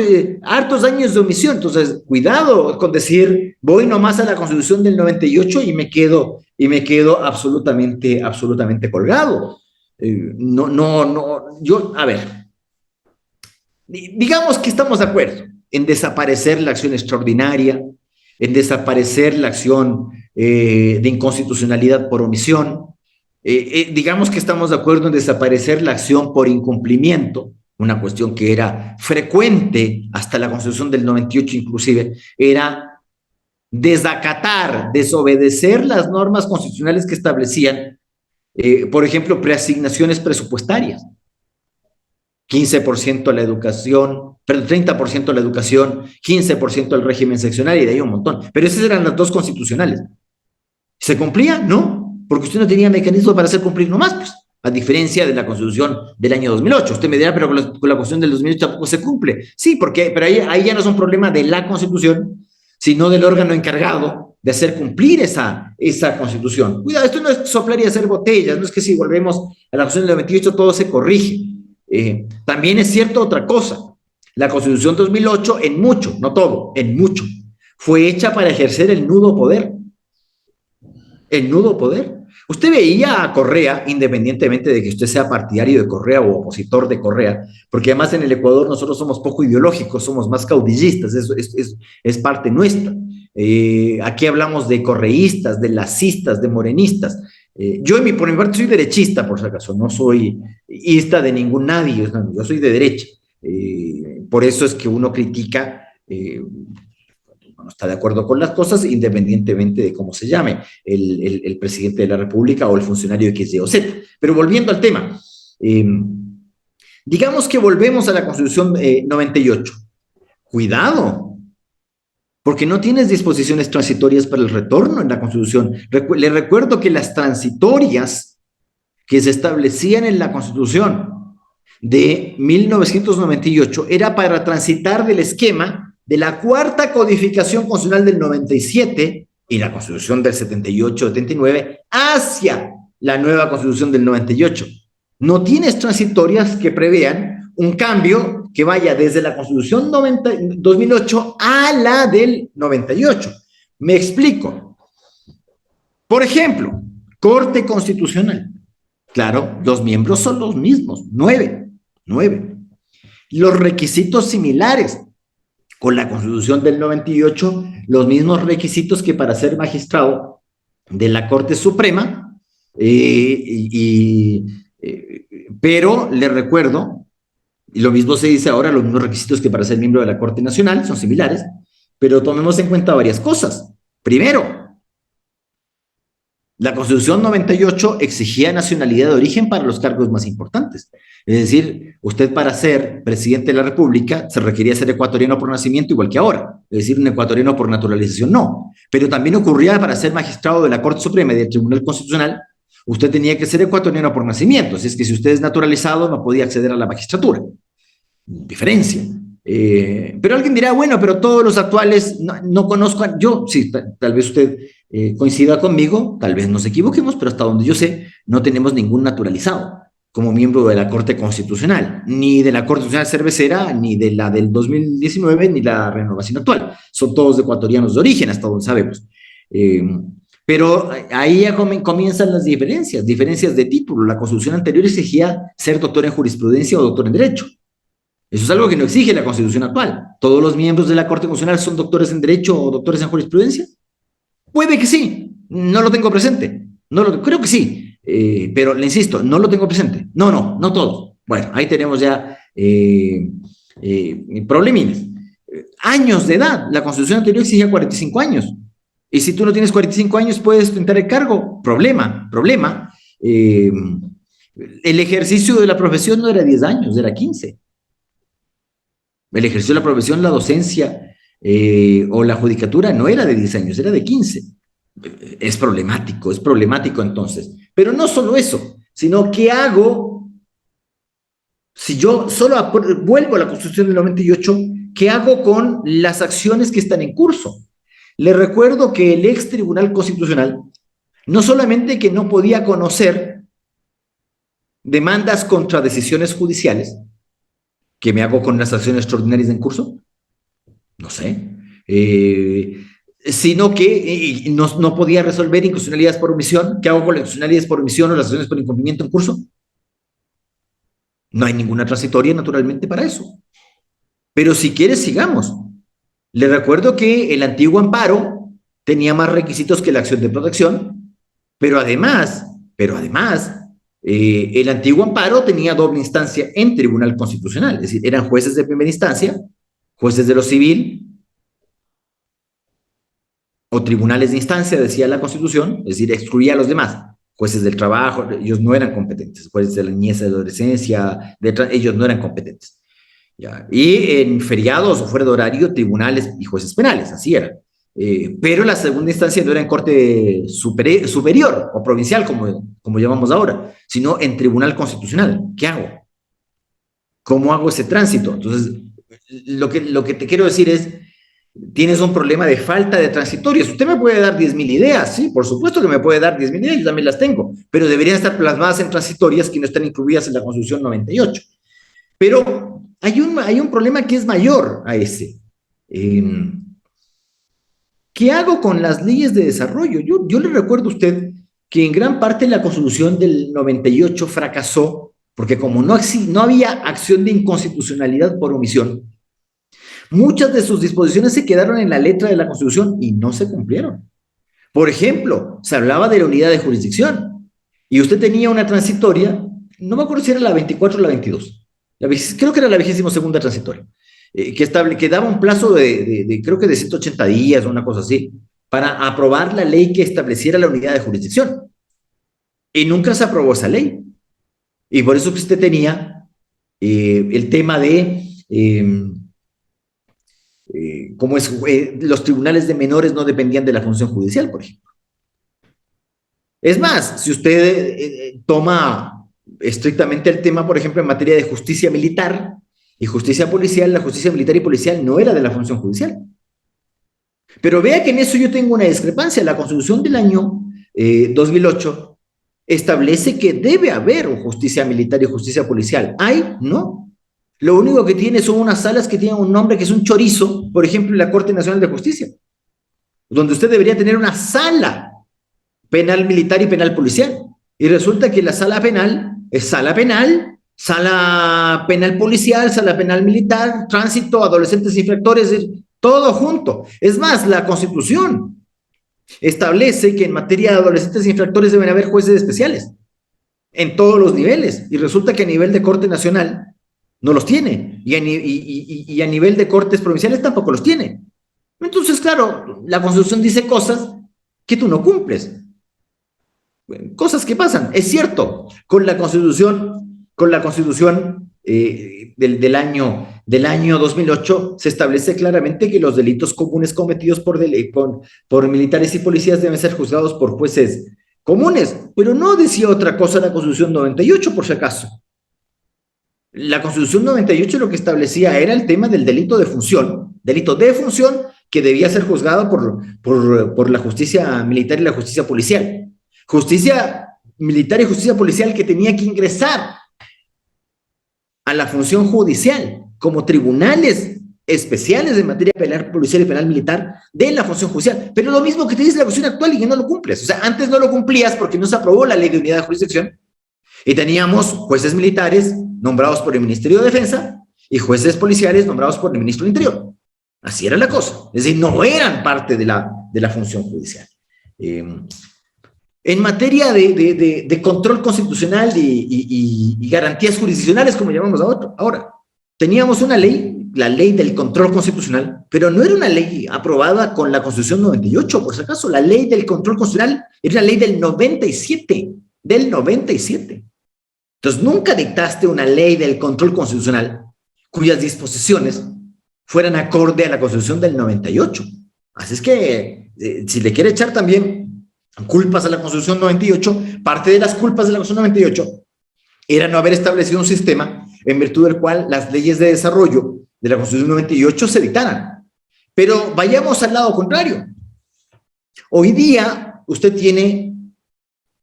A: hartos años de omisión. Entonces, cuidado con decir, voy nomás a la Constitución del 98 y me quedo absolutamente, absolutamente colgado. A ver, digamos que estamos de acuerdo en desaparecer la acción extraordinaria, en desaparecer la acción de inconstitucionalidad por omisión, digamos que estamos de acuerdo en desaparecer la acción por incumplimiento, una cuestión que era frecuente hasta la Constitución del 98 inclusive, era desacatar, desobedecer las normas constitucionales que establecían, por ejemplo, preasignaciones presupuestarias. 15% a la educación, perdón, 30% a la educación, 15% al régimen seccional y de ahí un montón. Pero esas eran las dos constitucionales. ¿Se cumplía? No, porque usted no tenía mecanismo para hacer cumplir nomás, pues, a diferencia de la Constitución del año 2008. Usted me dirá, pero con la Constitución del 2008 tampoco se cumple. Sí, pero ahí ya no es un problema de la Constitución, sino del órgano encargado de hacer cumplir esa Constitución. Cuidado, esto no es soplar y hacer botellas, no es que si volvemos a la Constitución del 98 todo se corrige. También es cierto otra cosa. La Constitución 2008, en mucho, no todo, en mucho, fue hecha para ejercer el nudo poder. El nudo poder. Usted veía a Correa, independientemente de que usted sea partidario de Correa o opositor de Correa, porque además en el Ecuador nosotros somos poco ideológicos, somos más caudillistas, es parte nuestra. Aquí hablamos de correístas, de lacistas, de morenistas. Yo por mi parte soy derechista, por si acaso, no soy ista de ningún nadie, yo soy de derecha. Por eso es que uno critica, no está de acuerdo con las cosas, independientemente de cómo se llame el presidente de la República o el funcionario X, Y o Z. Pero volviendo al tema, digamos que volvemos a la Constitución 98. Cuidado, porque no tienes disposiciones transitorias para el retorno en la Constitución. Le recuerdo que las transitorias que se establecían en la Constitución de 1998 era para transitar del esquema de la cuarta codificación constitucional del 97 y la Constitución del 78-79 hacia la nueva Constitución del 98. No tienes transitorias que prevean un cambio que vaya desde la Constitución 2008 a la del 98. Me explico. Por ejemplo, Corte Constitucional. Claro, los miembros son los mismos, 9. Los requisitos similares. Con la Constitución del 98, los mismos requisitos que para ser magistrado de la Corte Suprema, pero le recuerdo, y lo mismo se dice ahora, los mismos requisitos que para ser miembro de la Corte Nacional son similares, pero tomemos en cuenta varias cosas. Primero, la Constitución 98 exigía nacionalidad de origen para los cargos más importantes. Es decir, usted para ser presidente de la República se requería ser ecuatoriano por nacimiento igual que ahora. Es decir, un ecuatoriano por naturalización no. Pero también ocurría para ser magistrado de la Corte Suprema y del Tribunal Constitucional, usted tenía que ser ecuatoriano por nacimiento. Así es que si usted es naturalizado no podía acceder a la magistratura. Diferencia. Pero alguien dirá, bueno, pero todos los actuales no conozco, yo, sí, tal vez usted coincida conmigo, tal vez nos equivoquemos, pero hasta donde yo sé, no tenemos ningún naturalizado como miembro de la Corte Constitucional, ni de la Corte Constitucional Cervecera, ni de la del 2019, ni la renovación actual. Son todos ecuatorianos de origen, hasta donde sabemos. Eh, pero ahí ya comienzan las diferencias de título. La Constitución anterior exigía ser doctor en jurisprudencia o doctor en Derecho. Eso es algo que no exige la Constitución actual. ¿Todos los miembros de la Corte Constitucional son doctores en Derecho o doctores en Jurisprudencia? Puede que sí, no lo tengo presente. Creo que sí, pero le insisto, no lo tengo presente. No todos. Bueno, ahí tenemos ya problemines. Años de edad. La Constitución anterior exigía 45 años. Y si tú no tienes 45 años, puedes tentar el cargo. Problema. El ejercicio de la profesión no era 10 años, era 15. El ejercicio de la profesión, la docencia o la judicatura no era de 10 años, era de 15. Es problemático entonces. Pero no solo eso, sino ¿qué hago si yo solo vuelvo a la Constitución del 98? ¿Qué hago con las acciones que están en curso? Le recuerdo que el ex Tribunal Constitucional no solamente que no podía conocer demandas contra decisiones judiciales, ¿qué me hago con las acciones extraordinarias en curso? No sé. Sino que no podía resolver inconstitucionalidades por omisión. ¿Qué hago con las inconstitucionalidades por omisión o las acciones por incumplimiento en curso? No hay ninguna transitoria, naturalmente, para eso. Pero si quieres, sigamos. Le recuerdo que el antiguo amparo tenía más requisitos que la acción de protección, pero además, el antiguo amparo tenía doble instancia en Tribunal Constitucional, es decir, eran jueces de primera instancia, jueces de lo civil, o tribunales de instancia, decía la Constitución, es decir, excluía a los demás. Jueces del trabajo, ellos no eran competentes. Jueces de la niñez y adolescencia, ellos no eran competentes. ¿Ya? Y en feriados o fuera de horario, tribunales y jueces penales, así era. Pero la segunda instancia no era en corte superior o provincial, como llamamos ahora, sino en tribunal constitucional. ¿Qué hago? ¿Cómo hago ese tránsito? Entonces, lo que te quiero decir es, tienes un problema de falta de transitorios. Usted me puede dar 10.000 ideas, sí, por supuesto que me puede dar 10.000 ideas, yo también las tengo, pero deberían estar plasmadas en transitorias que no están incluidas en la Constitución 98. Pero hay un problema que es mayor a ese. ¿Qué hago con las leyes de desarrollo? Yo le recuerdo a usted que en gran parte la Constitución del 98 fracasó porque como no había acción de inconstitucionalidad por omisión, muchas de sus disposiciones se quedaron en la letra de la Constitución y no se cumplieron. Por ejemplo, se hablaba de la unidad de jurisdicción y usted tenía una transitoria, no me acuerdo si era la 24 o la 22, creo que era la 22ª transitoria, que daba un plazo creo que de 180 días o una cosa así, para aprobar la ley que estableciera la unidad de jurisdicción. Y nunca se aprobó esa ley. Y por eso que usted tenía el tema de cómo es, los tribunales de menores no dependían de la función judicial, por ejemplo. Es más, si usted toma estrictamente el tema, por ejemplo, en materia de justicia militar y justicia policial, la justicia militar y policial no era de la función judicial. Pero vea que en eso yo tengo una discrepancia. La Constitución del año 2008 establece que debe haber justicia militar y justicia policial. ¿Hay? No. Lo único que tiene son unas salas que tienen un nombre que es un chorizo, por ejemplo, en la Corte Nacional de Justicia, donde usted debería tener una sala penal militar y penal policial. Y resulta que la sala penal es sala penal policial, sala penal militar, tránsito, adolescentes infractores, todo junto. Es más, la Constitución establece que en materia de adolescentes infractores deben haber jueces especiales en todos los niveles. Y resulta que a nivel de Corte Nacional no los tiene. Y a nivel de cortes provinciales tampoco los tiene. Entonces, claro, la Constitución dice cosas que tú no cumples. Cosas que pasan. Es cierto, con la Constitución del año 2008 se establece claramente que los delitos comunes cometidos por militares y policías deben ser juzgados por jueces comunes, pero no decía otra cosa la Constitución 98, por si acaso. La Constitución 98 lo que establecía era el tema del delito de función que debía ser juzgado por la justicia militar y la justicia policial. Justicia militar y justicia policial que tenía que ingresar a la función judicial como tribunales especiales de materia penal policial y penal militar de la función judicial. Pero lo mismo que te dice la Constitución actual y que no lo cumples. O sea, antes no lo cumplías porque no se aprobó la Ley de Unidad de Jurisdicción y teníamos jueces militares nombrados por el Ministerio de Defensa y jueces policiales nombrados por el Ministro del Interior. Así era la cosa. Es decir, no eran parte de la función judicial. En materia de control constitucional y garantías jurisdiccionales, como llamamos ahora, teníamos una ley, la ley del control constitucional, pero no era una ley aprobada con la Constitución 98, por si acaso. La ley del control constitucional era la ley del 97, Entonces, nunca dictaste una ley del control constitucional cuyas disposiciones fueran acorde a la Constitución del 98. Así es que, si le quiere echar también culpas a la Constitución 98, parte de las culpas de la Constitución 98 era no haber establecido un sistema en virtud del cual las leyes de desarrollo de la Constitución 98 se dictaran. Pero vayamos al lado contrario. Hoy día usted tiene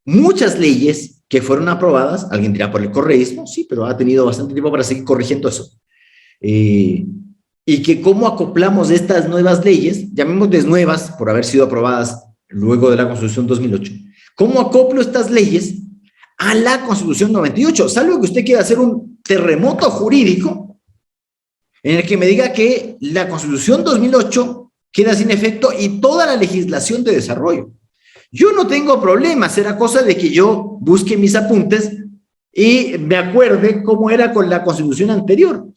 A: muchas leyes que fueron aprobadas, alguien dirá por el correísmo, sí, pero ha tenido bastante tiempo para seguir corrigiendo eso. Y que cómo acoplamos estas nuevas leyes, llamémosles nuevas por haber sido aprobadas luego de la Constitución 2008, ¿cómo acoplo estas leyes a la Constitución 98? Salvo que usted quiera hacer un terremoto jurídico en el que me diga que la Constitución 2008 queda sin efecto y toda la legislación de desarrollo. Yo no tengo problema, será cosa de que yo busque mis apuntes y me acuerde cómo era con la Constitución anterior.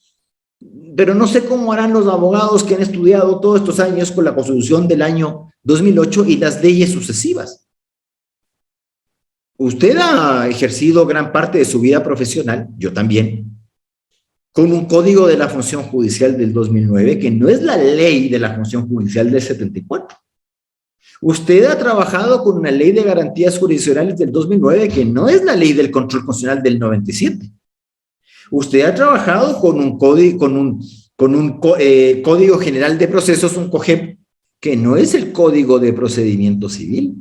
A: Pero no sé cómo harán los abogados que han estudiado todos estos años con la Constitución del año 2008 y las leyes sucesivas. Usted ha ejercido gran parte de su vida profesional, yo también, con un código de la función judicial del 2009, que no es la ley de la función judicial del 74. Usted ha trabajado con una ley de garantías jurisdiccionales del 2009, que no es la ley del control constitucional del 97. Usted ha trabajado con un código general de procesos, un COGEP, que no es el Código de Procedimiento Civil.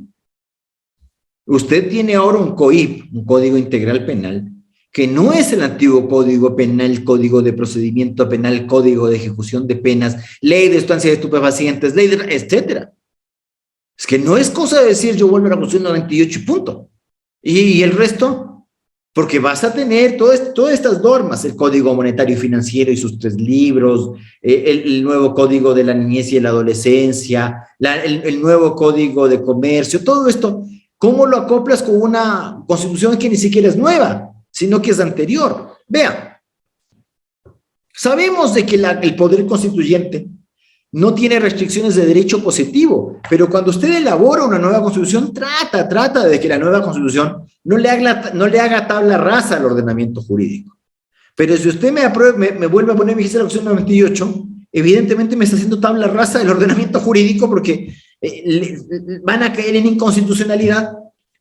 A: Usted tiene ahora un COIP, un Código Integral Penal, que no es el antiguo Código Penal, Código de Procedimiento Penal, Código de Ejecución de Penas, Ley de Sustancias Estupefacientes, Ley de... etcétera. Es que no es cosa de decir yo vuelvo a la Constitución 98 y punto. ¿Y el resto? Porque vas a tener todas estas normas, el Código Monetario y Financiero y sus 3 libros, el nuevo Código de la Niñez y la Adolescencia, el nuevo Código de Comercio, todo esto. ¿Cómo lo acoplas con una Constitución que ni siquiera es nueva, sino que es anterior? Vea, sabemos de que el Poder Constituyente no tiene restricciones de derecho positivo, pero cuando usted elabora una nueva Constitución, trata de que la nueva Constitución no le haga tabla rasa al ordenamiento jurídico. Pero si usted me vuelve a poner vigente la Constitución 98, evidentemente me está haciendo tabla rasa del ordenamiento jurídico porque van a caer en inconstitucionalidad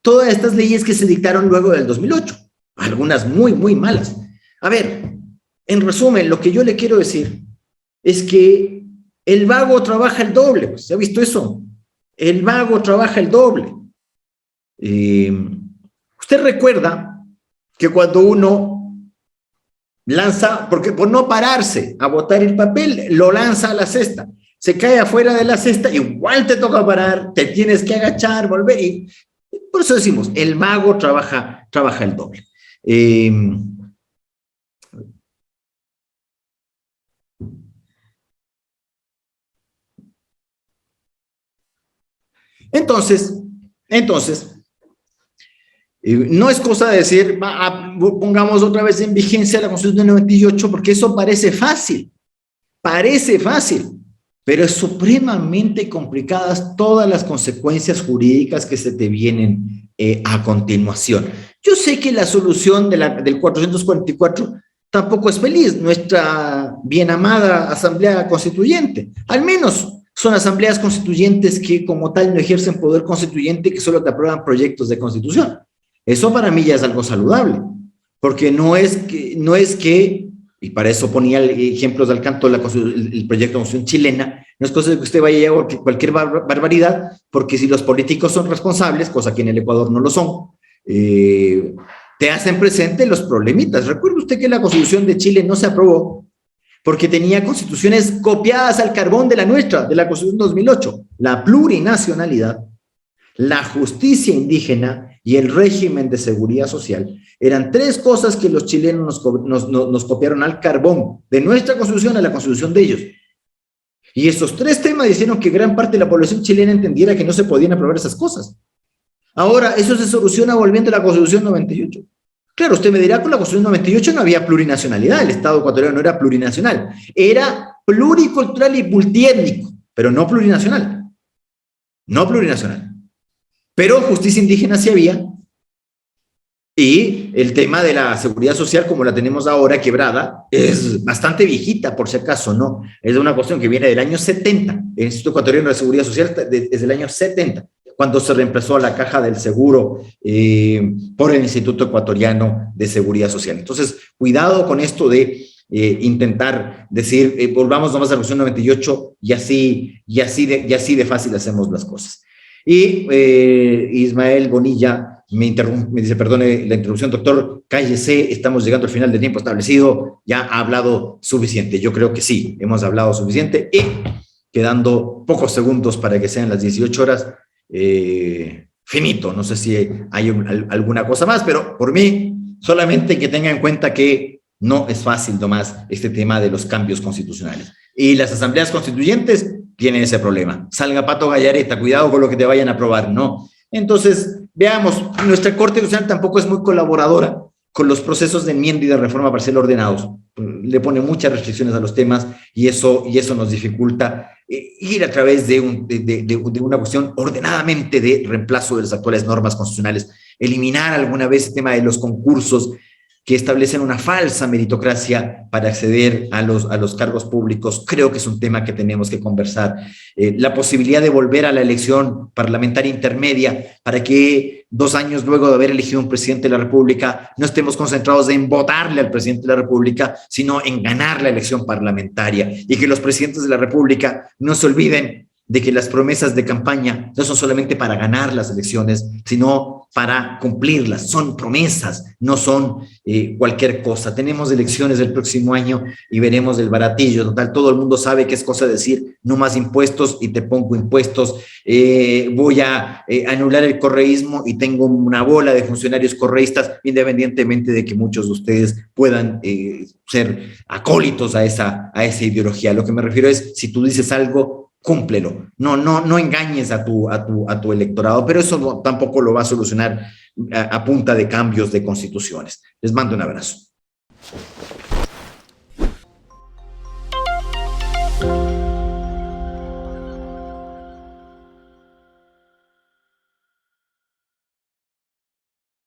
A: todas estas leyes que se dictaron luego del 2008, algunas muy, muy malas. A ver, en resumen, lo que yo le quiero decir es que el vago trabaja el doble, pues, ¿se ha visto eso? El vago trabaja el doble. Usted recuerda que cuando uno lanza, porque por no pararse a botar el papel, lo lanza a la cesta, se cae afuera de la cesta, igual te toca parar, te tienes que agachar, volver, y por eso decimos, el vago trabaja el doble. Entonces, no es cosa de decir, pongamos otra vez en vigencia la Constitución del 98, porque eso parece fácil, pero es supremamente complicadas todas las consecuencias jurídicas que se te vienen a continuación. Yo sé que la solución del 444 tampoco es feliz, nuestra bien amada Asamblea Constituyente, al menos son asambleas constituyentes que como tal no ejercen poder constituyente, que solo te aprueban proyectos de constitución. Eso para mí ya es algo saludable, porque no es que, y para eso ponía ejemplos del canto de el proyecto de constitución chilena, no es cosa de que usted vaya a llegar cualquier barbaridad, porque si los políticos son responsables, cosa que en el Ecuador no lo son, te hacen presente los problemitas. Recuerde usted que la Constitución de Chile no se aprobó porque tenía constituciones copiadas al carbón de la nuestra, de la Constitución 2008, la plurinacionalidad, la justicia indígena y el régimen de seguridad social. Eran tres cosas que los chilenos nos copiaron al carbón, de nuestra Constitución a la Constitución de ellos. Y estos tres temas hicieron que gran parte de la población chilena entendiera que no se podían aprobar esas cosas. Ahora, eso se soluciona volviendo a la Constitución 98. Claro, usted me dirá, con la Constitución 98 no había plurinacionalidad, el Estado ecuatoriano no era plurinacional, era pluricultural y multiétnico, pero no plurinacional. No plurinacional. Pero justicia indígena sí había, y el tema de la seguridad social, como la tenemos ahora, quebrada, es bastante viejita, por si acaso, ¿no? Es una cuestión que viene del año 70, el Instituto Ecuatoriano de Seguridad Social es del año 70, cuando se reemplazó a la Caja del Seguro por el Instituto Ecuatoriano de Seguridad Social. Entonces, cuidado con esto de intentar decir, volvamos nomás a la Constitución 98 y así de fácil hacemos las cosas. Y Ismael Bonilla me dice, perdone la interrupción, doctor, cállese, estamos llegando al final del tiempo establecido, ya ha hablado suficiente. Yo creo que sí, hemos hablado suficiente, y quedando pocos segundos para que sean las 18 horas, finito, no sé si hay alguna cosa más, pero por mí, solamente que tenga en cuenta que no es fácil nomás este tema de los cambios constitucionales. Y las asambleas constituyentes tienen ese problema. Salga Pato Gallareta, cuidado con lo que te vayan a aprobar, ¿no? Entonces, veamos, nuestra Corte Constitucional tampoco es muy colaboradora con los procesos de enmienda y de reforma parcial ordenados. Le pone muchas restricciones a los temas y eso nos dificulta ir a través de una cuestión ordenadamente de reemplazo de las actuales normas constitucionales, eliminar alguna vez el tema de los concursos que establecen una falsa meritocracia para acceder a los cargos públicos. Creo que es un tema que tenemos que conversar. La posibilidad de volver a la elección parlamentaria intermedia para que 2 años luego de haber elegido un presidente de la República no estemos concentrados en votarle al presidente de la República, sino en ganar la elección parlamentaria, y que los presidentes de la República no se olviden de que las promesas de campaña no son solamente para ganar las elecciones, sino para cumplirlas. Son promesas, no son cualquier cosa. Tenemos elecciones el próximo año y veremos el baratillo. Total, todo el mundo sabe que es cosa de decir no más impuestos y te pongo impuestos. Voy a anular el correísmo y tengo una bola de funcionarios correístas, independientemente de que muchos de ustedes puedan ser acólitos a esa ideología. Lo que me refiero es, si tú dices algo, cúmplelo, no engañes a tu electorado, pero eso tampoco lo va a solucionar a punta de cambios de constituciones. Les mando un abrazo.